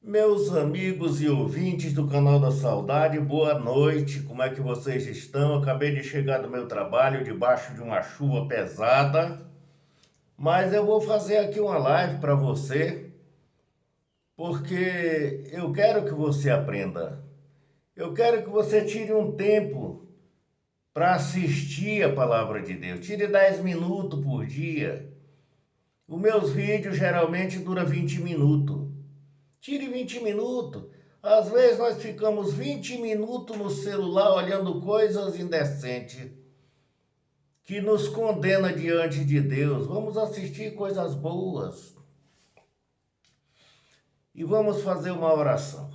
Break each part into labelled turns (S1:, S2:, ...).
S1: Meus amigos e ouvintes do canal da Saudade, boa noite. Como é que vocês estão? Acabei de chegar do meu trabalho debaixo de uma chuva pesada, mas eu vou fazer aqui uma live para você, porque eu quero que você aprenda. Eu quero que você tire um tempo para assistir a palavra de Deus. Tire 10 minutos por dia. Os meus vídeos geralmente duram 20 minutos. Tire 20 minutos. Às vezes nós ficamos 20 minutos no celular olhando coisas indecentes que nos condena diante de Deus. Vamos assistir coisas boas e vamos fazer uma oração.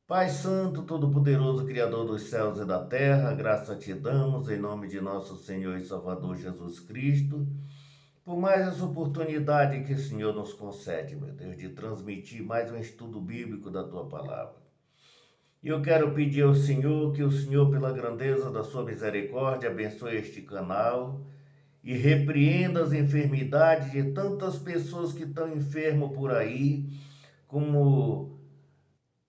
S1: Pai Santo, Todo-Poderoso, Criador dos céus e da terra, graça te damos em nome de nosso Senhor e Salvador Jesus Cristo, por mais essa oportunidade que o Senhor nos concede, meu Deus, de transmitir mais um estudo bíblico da Tua Palavra. E eu quero pedir ao Senhor que o Senhor, pela grandeza da Sua misericórdia, abençoe este canal e repreenda as enfermidades de tantas pessoas que estão enfermas por aí, como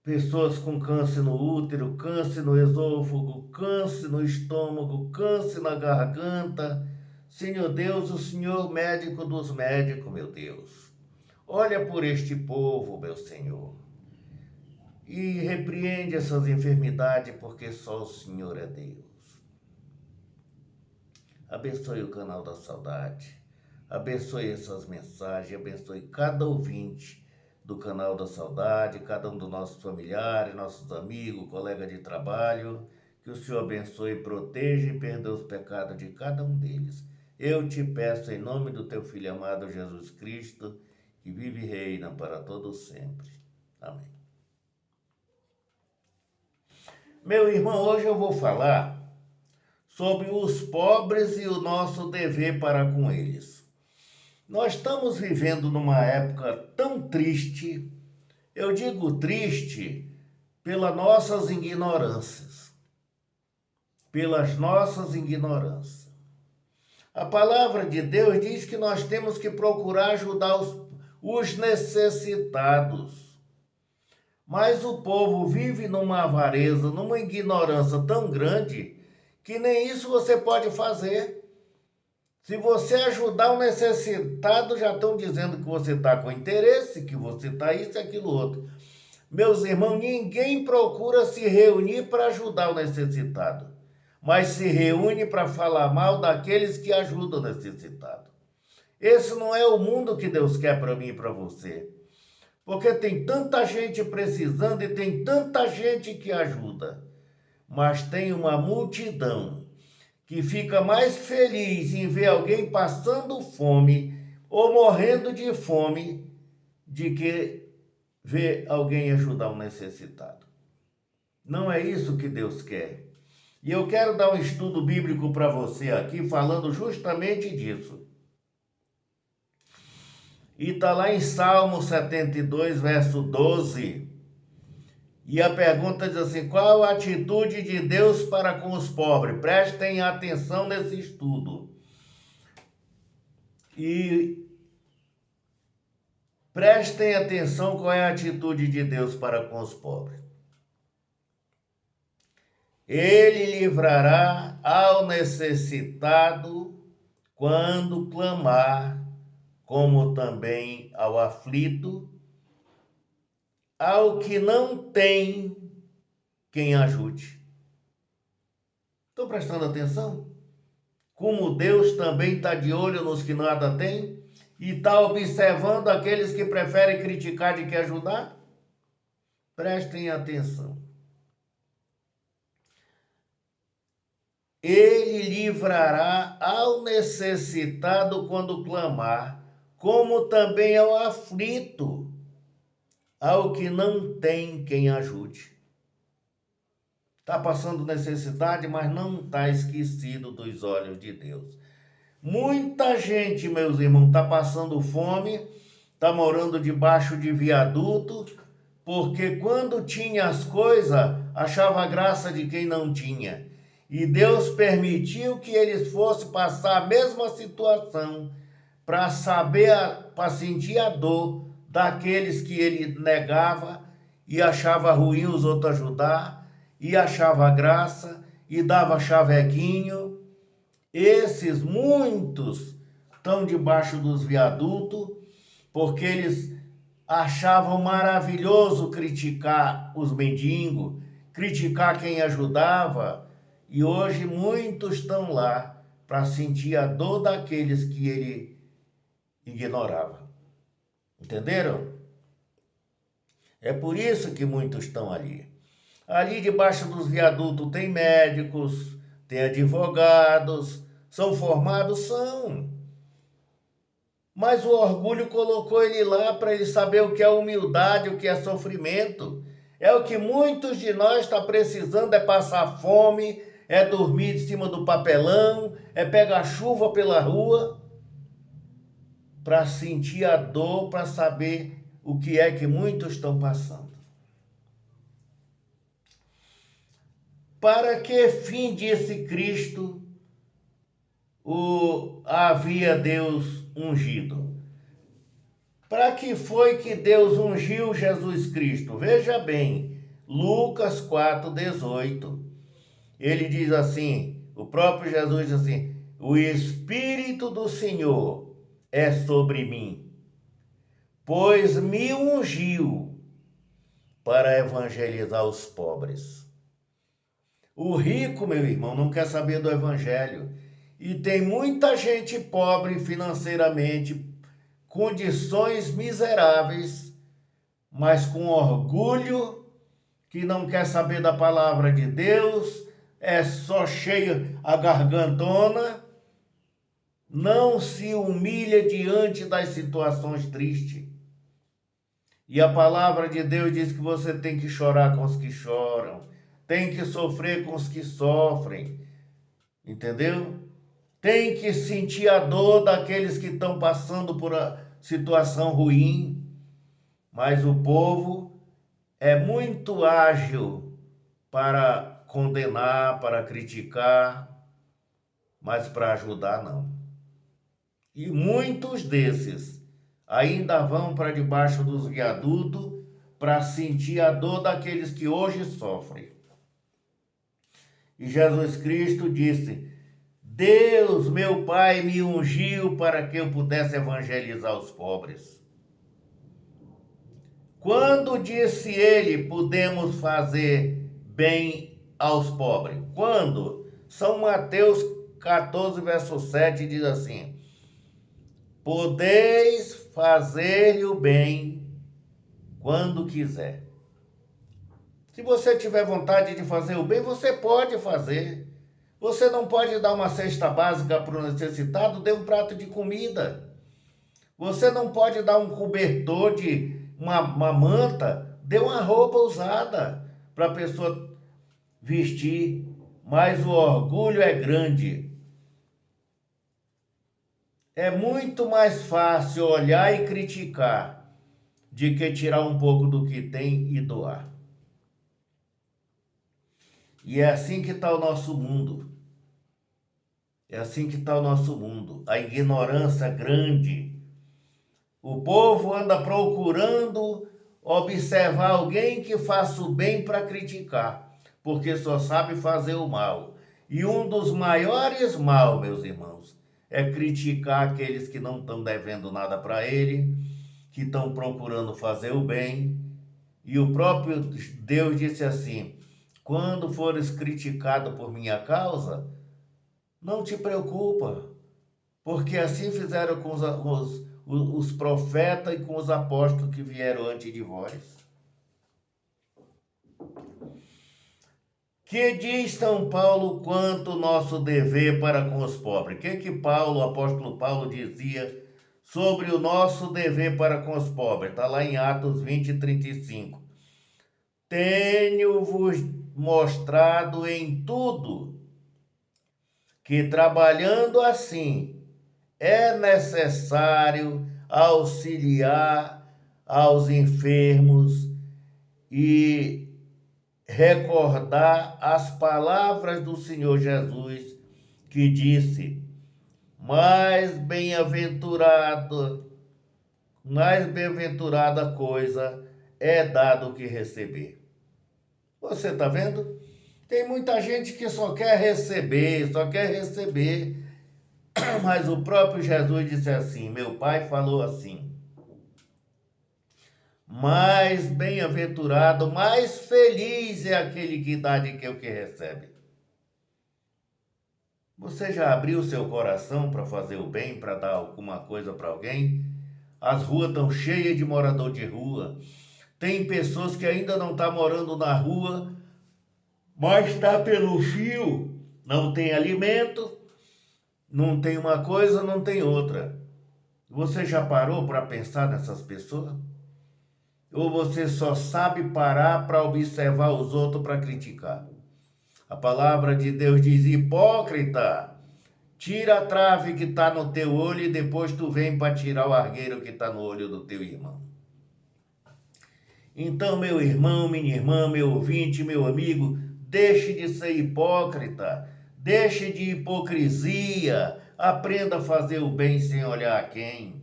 S1: pessoas com câncer no útero, câncer no esôfago, câncer no estômago, câncer na garganta. Senhor Deus, o Senhor médico dos médicos, meu Deus. Olha por este povo, meu Senhor, e repreende essas enfermidades, porque só o Senhor é Deus. Abençoe o canal da Saudade, abençoe essas mensagens, abençoe cada ouvinte do canal da Saudade, cada um dos nossos familiares, nossos amigos, colegas de trabalho. Que o Senhor abençoe, proteja e perdoe os pecados de cada um deles. Eu te peço em nome do teu Filho amado Jesus Cristo, que vive e reina para todos sempre. Amém. Meu irmão, hoje eu vou falar sobre os pobres e o nosso dever para com eles. Nós estamos vivendo numa época tão triste, eu digo triste pelas nossas ignorâncias, A palavra de Deus diz que nós temos que procurar ajudar os necessitados. Mas o povo vive numa avareza, numa ignorância tão grande, que nem isso você pode fazer. Se você ajudar o necessitado, já estão dizendo que você está com interesse, que você está isso e aquilo outro. Meus irmãos, ninguém procura se reunir para ajudar o necessitado, mas se reúne para falar mal daqueles que ajudam o necessitado. Esse não é o mundo que Deus quer para mim e para você. Porque tem tanta gente precisando e tem tanta gente que ajuda. Mas tem uma multidão que fica mais feliz em ver alguém passando fome ou morrendo de fome de que ver alguém ajudar um necessitado. Não é isso que Deus quer. E eu quero dar um estudo bíblico para você aqui, falando justamente disso. E está lá em Salmo 72, verso 12. E a pergunta diz assim: qual a atitude de Deus para com os pobres? Prestem atenção nesse estudo. E prestem atenção qual é a atitude de Deus para com os pobres. Ele livrará ao necessitado quando clamar, como também ao aflito, ao que não tem quem ajude. Estão prestando atenção? Como Deus também está de olho nos que nada têm e está observando aqueles que preferem criticar do que ajudar? Prestem atenção. Ele livrará ao necessitado quando clamar, como também ao aflito, ao que não tem quem ajude. Está passando necessidade, mas não está esquecido dos olhos de Deus. Muita gente, meus irmãos, está passando fome, está morando debaixo de viaduto, porque quando tinha as coisas, achava graça de quem não tinha. E Deus permitiu que eles fossem passar a mesma situação para saber, para sentir a dor daqueles que ele negava e achava ruim os outros ajudar, e achava graça e dava chavequinho. Esses muitos estão debaixo dos viadutos, porque eles achavam maravilhoso criticar os mendigos, criticar quem ajudava, e hoje muitos estão lá para sentir a dor daqueles que ele ignorava. Entenderam? É por isso que muitos estão ali. Ali debaixo dos viadutos tem médicos, tem advogados, são formados? São. Mas o orgulho colocou ele lá para ele saber o que é humildade, o que é sofrimento. É o que muitos de nós estão precisando, é passar fome, é dormir em cima do papelão, é pegar chuva pela rua, para sentir a dor, para saber o que é que muitos estão passando. Para que fim disse Cristo havia Deus ungido? Para que foi que Deus ungiu Jesus Cristo? Veja bem, Lucas 4,18. Ele diz assim, o próprio Jesus diz assim: o Espírito do Senhor é sobre mim, pois me ungiu para evangelizar os pobres. O rico, meu irmão, não quer saber do evangelho. E tem muita gente pobre financeiramente, condições miseráveis, mas com orgulho, que não quer saber da palavra de Deus, é só cheio a gargantona, não se humilha diante das situações tristes. E a palavra de Deus diz que você tem que chorar com os que choram, tem que sofrer com os que sofrem, entendeu? Tem que sentir a dor daqueles que estão passando por a situação ruim, mas o povo é muito ágil para condenar, para criticar, mas para ajudar não. E muitos desses ainda vão para debaixo dos viadutos para sentir a dor daqueles que hoje sofrem. E Jesus Cristo disse: Deus, meu Pai, me ungiu para que eu pudesse evangelizar os pobres. Quando disse ele, podemos fazer bem aos pobres? Quando? São Mateus 14, verso 7 diz assim: podeis fazer-lhe o bem quando quiser. Se você tiver vontade de fazer o bem, você pode fazer. Você não pode dar uma cesta básica para o necessitado, dê um prato de comida. Você não pode dar um cobertor de uma manta, dê uma roupa usada para a pessoa vestir. Mas o orgulho é grande. É muito mais fácil olhar e criticar de que tirar um pouco do que tem e doar. E é assim que está o nosso mundo. É assim que está o nosso mundo. A ignorância grande. O povo anda procurando observar alguém que faça o bem para criticar, porque só sabe fazer o mal. E um dos maiores mal, meus irmãos, é criticar aqueles que não estão devendo nada para ele, que estão procurando fazer o bem. E o próprio Deus disse assim: quando fores criticado por minha causa, não te preocupa, porque assim fizeram com os profetas e com os apóstolos que vieram antes de vós. Que diz São Paulo quanto o nosso dever para com os pobres? O que Paulo, o apóstolo Paulo, dizia sobre o nosso dever para com os pobres? Está lá em Atos 20, 35. Tenho-vos mostrado em tudo que, trabalhando assim, é necessário auxiliar aos enfermos e recordar as palavras do Senhor Jesus, que disse: mais bem-aventurado mais bem-aventurada coisa é dar do que receber. Você está vendo? Tem muita gente que só quer receber, mas o próprio Jesus disse assim, meu pai falou assim, mais bem-aventurado, mais feliz é aquele que dá de que o que recebe. Você já abriu seu coração para fazer o bem, para dar alguma coisa para alguém? As ruas estão cheias de morador de rua. Tem pessoas que ainda não estão morando na rua, mas está pelo fio. Não tem alimento, não tem uma coisa, não tem outra. Você já parou para pensar nessas pessoas? Ou você só sabe parar para observar os outros para criticar? A palavra de Deus diz, hipócrita, tira a trave que está no teu olho e depois tu vem para tirar o argueiro que está no olho do teu irmão. Então, meu irmão, minha irmã, meu ouvinte, meu amigo, deixe de ser hipócrita, deixe de hipocrisia, aprenda a fazer o bem sem olhar a quem.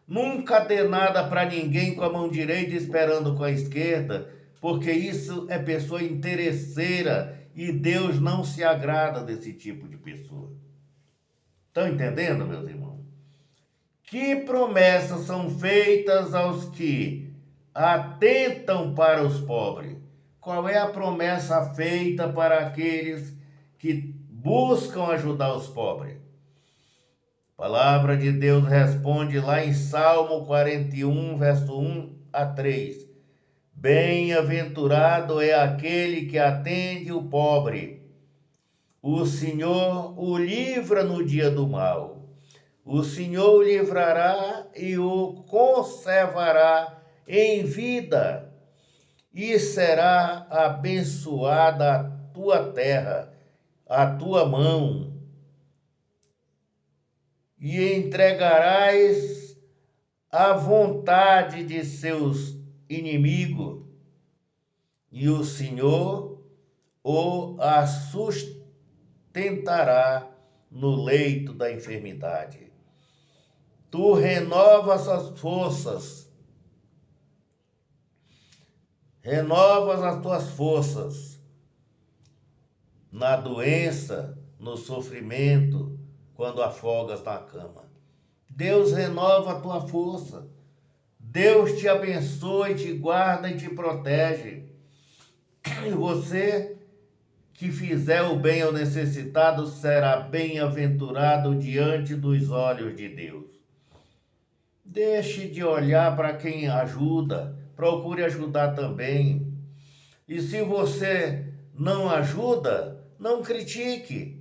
S1: Nunca dê nada para ninguém com a mão direita esperando com a esquerda, porque isso é pessoa interesseira e Deus não se agrada desse tipo de pessoa. Estão entendendo, meus irmãos? Que promessas são feitas aos que atentam para os pobres? Qual é a promessa feita para aqueles que buscam ajudar os pobres? A palavra de Deus responde lá em Salmo 41, verso 1 a 3. Bem-aventurado é aquele que atende o pobre. O Senhor o livra no dia do mal. O Senhor o livrará e o conservará em vida. E será abençoada a tua terra, a tua mão. E entregarás à vontade de seus inimigos, e o Senhor o sustentará no leito da enfermidade. Tu renovas as tuas forças na doença, no sofrimento, quando afogas na cama. Deus renova a tua força. Deus te abençoe, te guarda e te protege. E você que fizer o bem ao necessitado será bem-aventurado diante dos olhos de Deus. Deixe de olhar para quem ajuda, procure ajudar também. E se você não ajuda, não critique.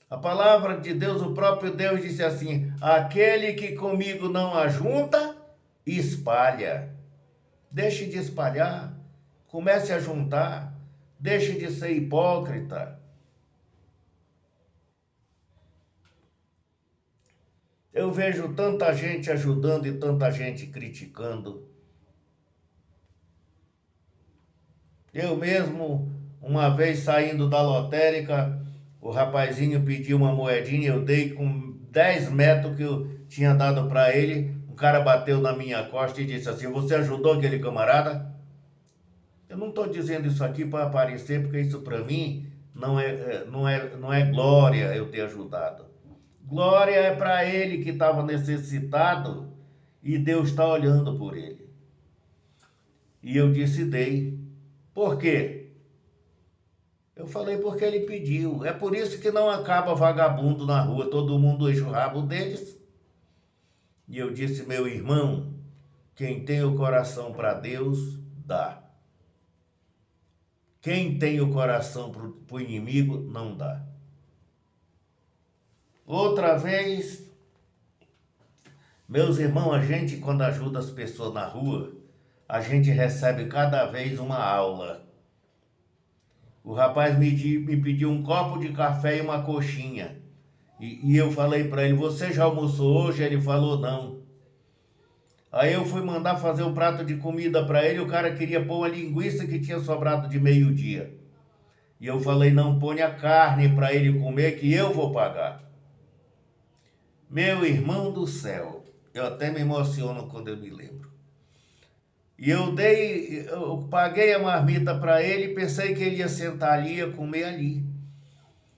S1: A palavra de Deus, o próprio Deus disse assim, aquele que comigo não ajunta, espalha. Deixe de espalhar, comece a juntar, deixe de ser hipócrita. Eu vejo tanta gente ajudando e tanta gente criticando. Eu mesmo, uma vez saindo da lotérica, o rapazinho pediu uma moedinha, eu dei com 10 metros que eu tinha dado para ele. O cara bateu na minha costa e disse assim, você ajudou aquele camarada? Eu não estou dizendo isso aqui para aparecer, porque isso para mim não é glória eu ter ajudado. Glória é para ele que estava necessitado e Deus está olhando por ele. E eu disse, dei. Por quê? Eu falei porque ele pediu. É por isso que não acaba vagabundo na rua, todo mundo enche o rabo deles. E eu disse, meu irmão, quem tem o coração para Deus, dá. Quem tem o coração para o inimigo, não dá. Outra vez, meus irmãos, a gente quando ajuda as pessoas na rua, a gente recebe cada vez uma aula. O rapaz me pediu um copo de café e uma coxinha. E eu falei para ele, você já almoçou hoje? Ele falou, não. Aí eu fui mandar fazer um prato de comida para ele, o cara queria pôr uma linguiça que tinha sobrado de meio-dia. E eu falei, não ponha carne para ele comer que eu vou pagar. Meu irmão do céu, Eu até me emociono quando eu me lembro. E eu paguei a marmita para ele, pensei que ele ia sentar ali, ia comer ali.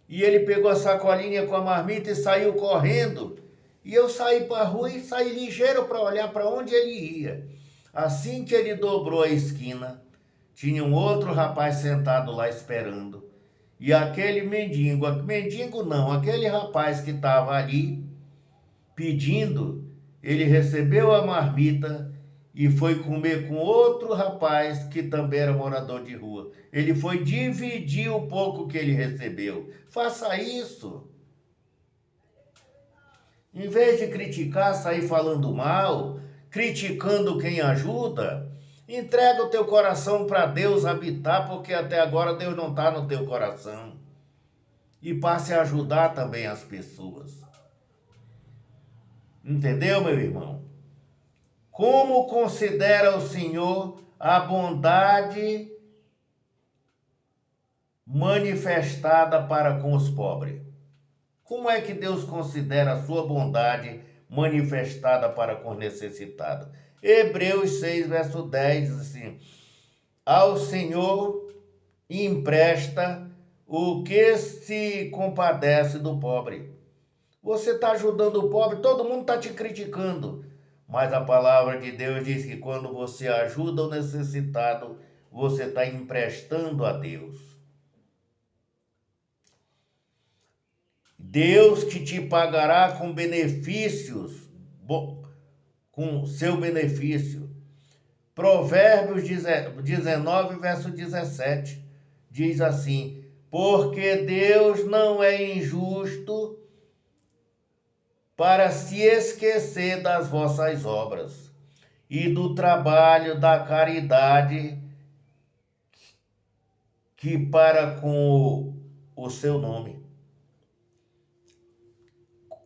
S1: E ele pegou a sacolinha com a marmita e saiu correndo. E eu saí para a rua e saí ligeiro para olhar para onde ele ia. Assim que ele dobrou a esquina, tinha um outro rapaz sentado lá esperando. E aquele mendigo não, aquele rapaz que estava ali pedindo, ele recebeu a marmita e foi comer com outro rapaz que também era morador de rua. Ele foi dividir o pouco que ele recebeu. Faça isso. Em vez de criticar, sair falando mal, criticando quem ajuda, entrega o teu coração para Deus habitar, porque até agora Deus não está no teu coração. E passe a ajudar também as pessoas. Entendeu, meu irmão? Como considera o Senhor a bondade manifestada para com os pobres? Como é que Deus considera a sua bondade manifestada para com os necessitados? Hebreus 6, verso 10 diz assim: ao Senhor empresta o que se compadece do pobre. Você está ajudando o pobre, todo mundo está te criticando. Mas a palavra de Deus diz que quando você ajuda o necessitado, você está emprestando a Deus. Deus que te pagará com benefícios, com seu benefício. Provérbios 19, verso 17, diz assim: porque Deus não é injusto para se esquecer das vossas obras e do trabalho da caridade que para com o seu nome,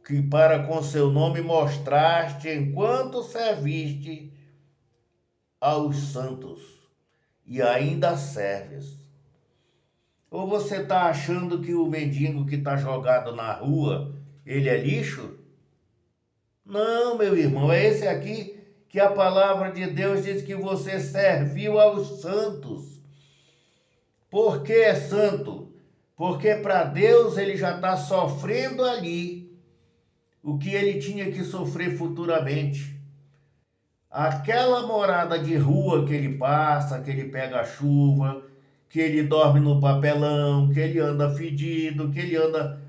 S1: que para com seu nome mostraste enquanto serviste aos santos e ainda serves. Ou você está achando que o mendigo que está jogado na rua, ele é lixo? Não, meu irmão, é esse aqui que a palavra de Deus diz que você serviu aos santos. Por que é santo? Porque para Deus ele já está sofrendo ali o que ele tinha que sofrer futuramente. Aquela morada de rua que ele passa, que ele pega a chuva, que ele dorme no papelão, que ele anda fedido, que ele anda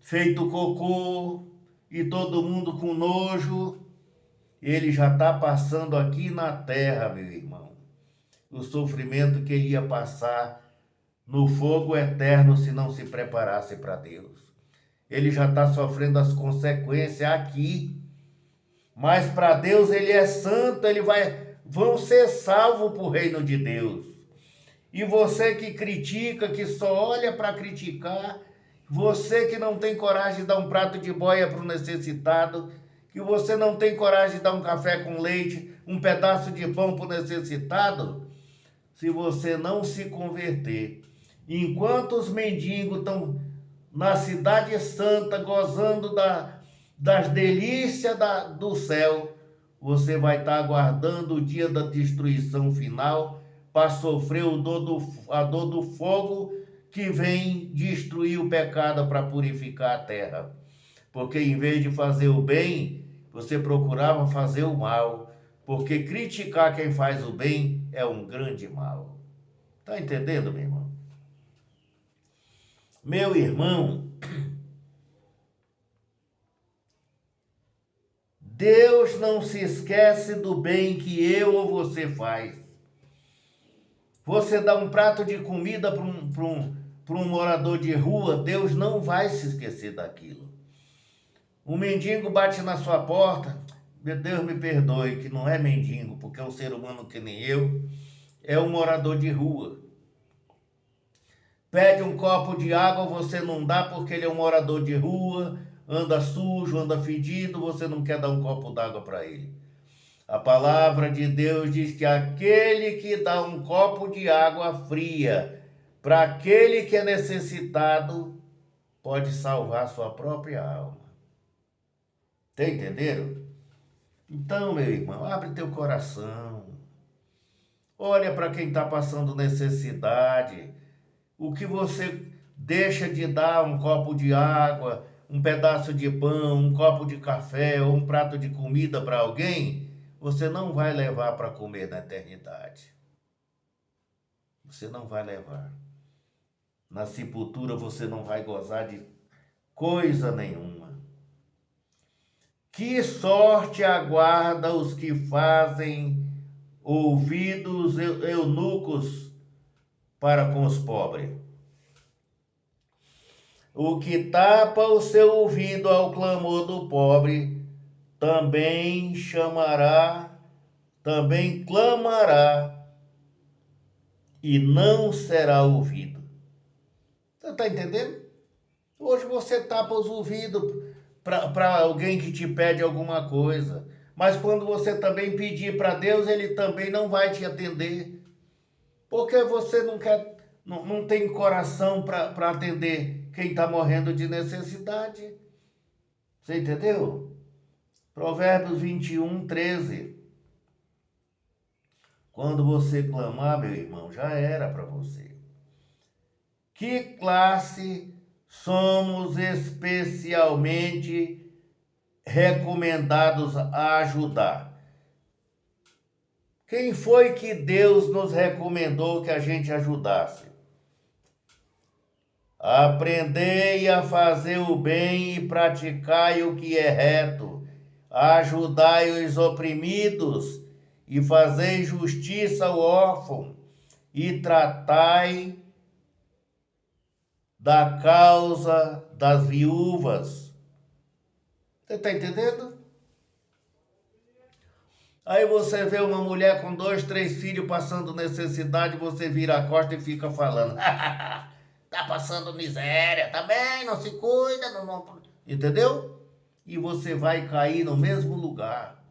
S1: feito cocô e todo mundo com nojo, ele já está passando aqui na terra, meu irmão. O sofrimento que ele ia passar no fogo eterno se não se preparasse para Deus. Ele já está sofrendo as consequências aqui. Mas para Deus ele é santo, vão ser salvos para o reino de Deus. E você que critica, que só olha para criticar, você que não tem coragem de dar um prato de boia para o necessitado, que você não tem coragem de dar um café com leite, um pedaço de pão para o necessitado, se você não se converter, enquanto os mendigos estão na cidade santa gozando das delícias do céu, você vai estar aguardando o dia da destruição final para sofrer a dor do fogo que vem destruir o pecado para purificar a terra. Porque em vez de fazer o bem, você procurava fazer o mal. Porque criticar quem faz o bem é um grande mal. Está entendendo, meu irmão? Meu irmão, Deus não se esquece do bem que eu ou você faz. Você dá um prato de comida para um morador de rua, Deus não vai se esquecer daquilo. Um mendigo bate na sua porta, Deus me perdoe, que não é mendigo, porque é um ser humano que nem eu, é um morador de rua. Pede um copo de água, você não dá porque ele é um morador de rua, anda sujo, anda fedido, você não quer dar um copo d'água para ele. A palavra de Deus diz que aquele que dá um copo de água fria para aquele que é necessitado pode salvar sua própria alma. Tá entendendo? Então, meu irmão, abre teu coração. Olha para quem está passando necessidade. O que você deixa de dar um copo de água, um pedaço de pão, um copo de café ou um prato de comida para alguém, você não vai levar para comer na eternidade. Você não vai levar. Na sepultura você não vai gozar de coisa nenhuma. Que sorte aguarda os que fazem ouvidos eunucos para com os pobres. O que tapa o seu ouvido ao clamor do pobre, também clamará e não será ouvido. Você está entendendo? Hoje você tapa os ouvidos para alguém que te pede alguma coisa. Mas quando você também pedir para Deus, Ele também não vai te atender. Porque você não tem coração para atender quem está morrendo de necessidade. Você entendeu? Provérbios 21, 13. Quando você clamar, meu irmão, já era para você. Que classe somos especialmente recomendados a ajudar? Quem foi que Deus nos recomendou que a gente ajudasse? Aprendei a fazer o bem e praticai o que é reto. Ajudai os oprimidos e fazei justiça ao órfão e tratai da causa das viúvas. Você está entendendo? Aí você vê uma mulher com 2, 3 filhos passando necessidade, você vira a costa e fica falando. Tá passando miséria, tá bem, não se cuida, não. Entendeu? E você vai cair no mesmo lugar.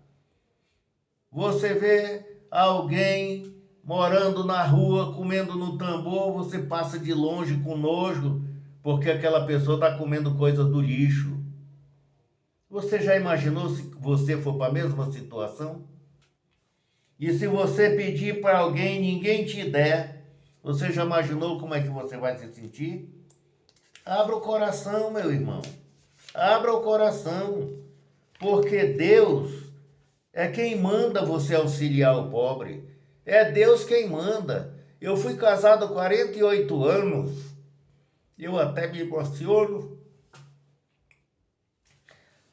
S1: Você vê alguém morando na rua, comendo no tambor, você passa de longe com nojo, porque aquela pessoa está comendo coisa do lixo. Você já imaginou se você for para a mesma situação? E se você pedir para alguém e ninguém te der, você já imaginou como é que você vai se sentir? Abra o coração, meu irmão. Abra o coração. Porque Deus é quem manda você auxiliar o pobre. É Deus quem manda. Eu fui casado há 48 anos. Eu até me emociono.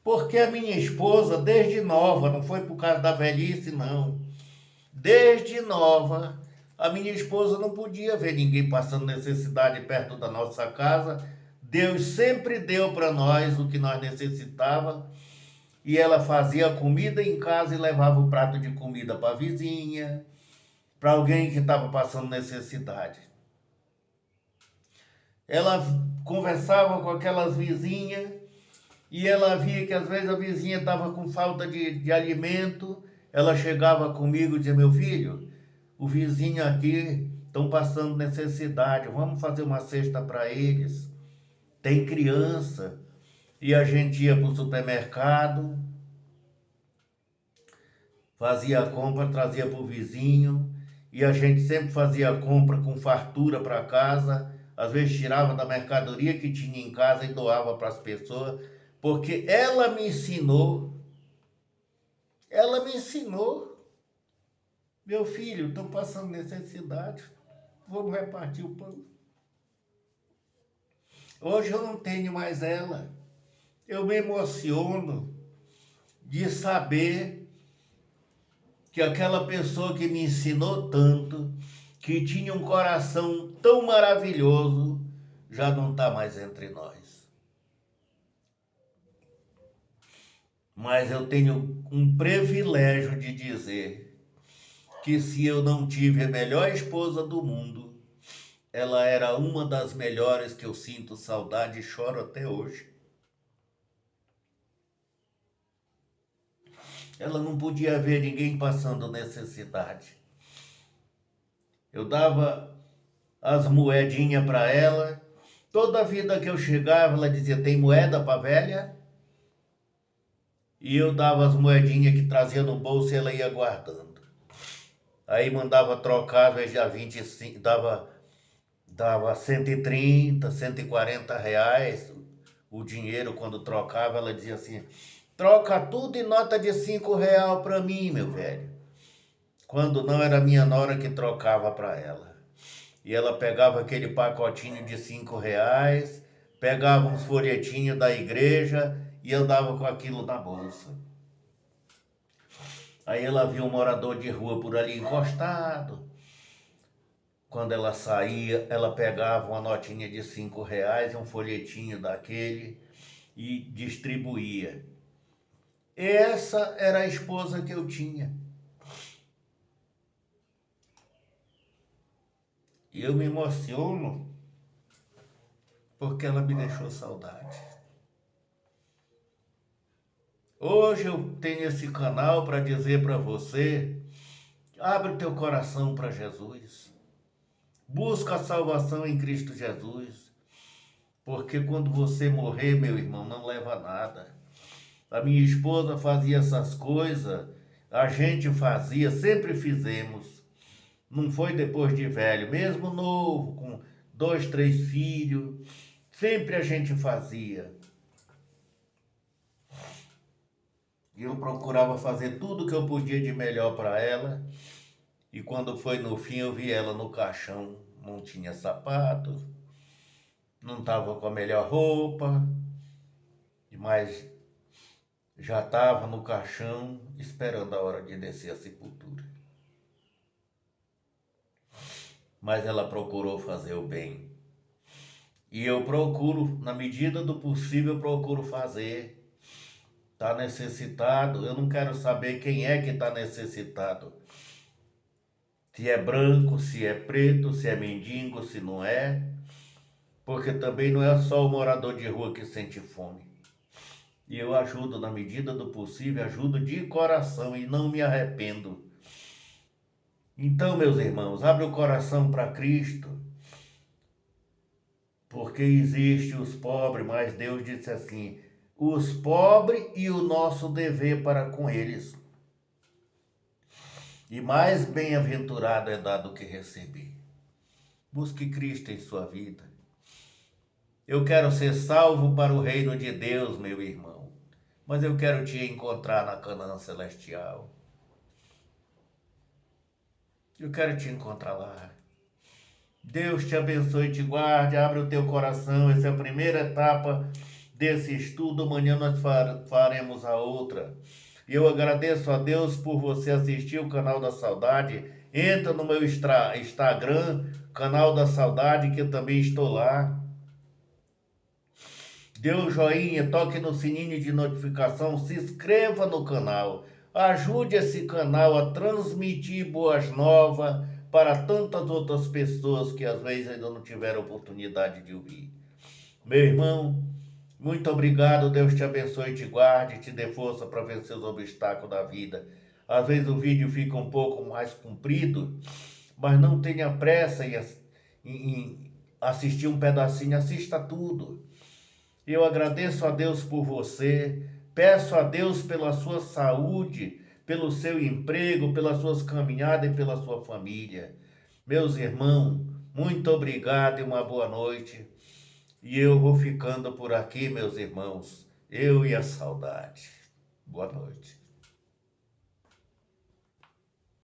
S1: Porque a minha esposa, desde nova, não foi por causa da velhice, não. Desde nova, a minha esposa não podia ver ninguém passando necessidade perto da nossa casa. Deus sempre deu para nós o que nós necessitava. E ela fazia comida em casa e levava o prato de comida para a vizinha, para alguém que estava passando necessidade. Ela conversava com aquelas vizinhas e ela via que às vezes a vizinha estava com falta de alimento. Ela chegava comigo e dizia: meu filho, o vizinho aqui estão passando necessidade, vamos fazer uma cesta para eles. Tem criança. E a gente ia para o supermercado, fazia a compra, trazia para o vizinho, e a gente sempre fazia a compra com fartura para casa, às vezes tirava da mercadoria que tinha em casa e doava para as pessoas, porque ela me ensinou, meu filho, estou passando necessidade, vamos repartir o pão. Hoje eu não tenho mais ela, eu me emociono de saber que aquela pessoa que me ensinou tanto, que tinha um coração tão maravilhoso, já não está mais entre nós. Mas eu tenho um privilégio de dizer que se eu não tive a melhor esposa do mundo, ela era uma das melhores que eu sinto saudade e choro até hoje. Ela não podia ver ninguém passando necessidade. Eu dava as moedinhas para ela. Toda vida que eu chegava, ela dizia: tem moeda para velha? E eu dava as moedinhas que trazia no bolso e ela ia guardando. Aí mandava trocar, às vezes a 25, dava 130, R$ 140 o dinheiro. Quando trocava, ela dizia assim: troca tudo em nota de R$ 5 pra mim, meu velho. Quando não, era minha nora que trocava pra ela. E ela pegava aquele pacotinho de R$ 5, pegava uns folhetinhos da igreja e andava com aquilo na bolsa. Aí ela viu um morador de rua por ali encostado. Quando ela saía, ela pegava uma notinha de R$ 5, um folhetinho daquele e distribuía. Essa era a esposa que eu tinha. E eu me emociono porque ela me deixou saudade. Hoje eu tenho esse canal para dizer para você: abre o teu coração para Jesus. Busca a salvação em Cristo Jesus. Porque quando você morrer, meu irmão, não leva nada. A minha esposa fazia essas coisas, a gente fazia, sempre fizemos. Não foi depois de velho, mesmo novo, com 2, 3 filhos, sempre a gente fazia. E eu procurava fazer tudo que eu podia de melhor para ela. E quando foi no fim, eu vi ela no caixão, não tinha sapato, não estava com a melhor roupa, mas já estava no caixão esperando a hora de descer a sepultura. Mas ela procurou fazer o bem. E eu procuro, na medida do possível, eu procuro fazer. Está necessitado, eu não quero saber quem é que está necessitado. Se é branco, se é preto, se é mendigo, se não é. Porque também não é só o morador de rua que sente fome. E eu ajudo na medida do possível, ajudo de coração e não me arrependo. Então, meus irmãos, abre o coração para Cristo, porque existe os pobres, mas Deus disse assim: os pobres e o nosso dever para com eles. E mais bem-aventurado é dar do que receber. Busque Cristo em sua vida. Eu quero ser salvo para o reino de Deus, meu irmão, mas eu quero te encontrar na Canaã celestial. Eu quero te encontrar lá. Deus te abençoe e te guarde, abre o teu coração. Essa é a primeira etapa desse estudo. Amanhã nós faremos a outra. E eu agradeço a Deus por você assistir o Canal da Saudade. Entra no meu Instagram, Canal da Saudade, que eu também estou lá. Dê um joinha, toque no sininho de notificação, se inscreva no canal. Ajude esse canal a transmitir boas novas para tantas outras pessoas que às vezes ainda não tiveram oportunidade de ouvir. Meu irmão, muito obrigado. Deus te abençoe e te guarde, te dê força para vencer os obstáculos da vida. Às vezes o vídeo fica um pouco mais comprido, mas não tenha pressa em assistir um pedacinho, assista tudo. Eu agradeço a Deus por você, peço a Deus pela sua saúde, pelo seu emprego, pelas suas caminhadas e pela sua família. Meus irmãos, muito obrigado e uma boa noite. E eu vou ficando por aqui, meus irmãos, eu e a saudade. Boa noite.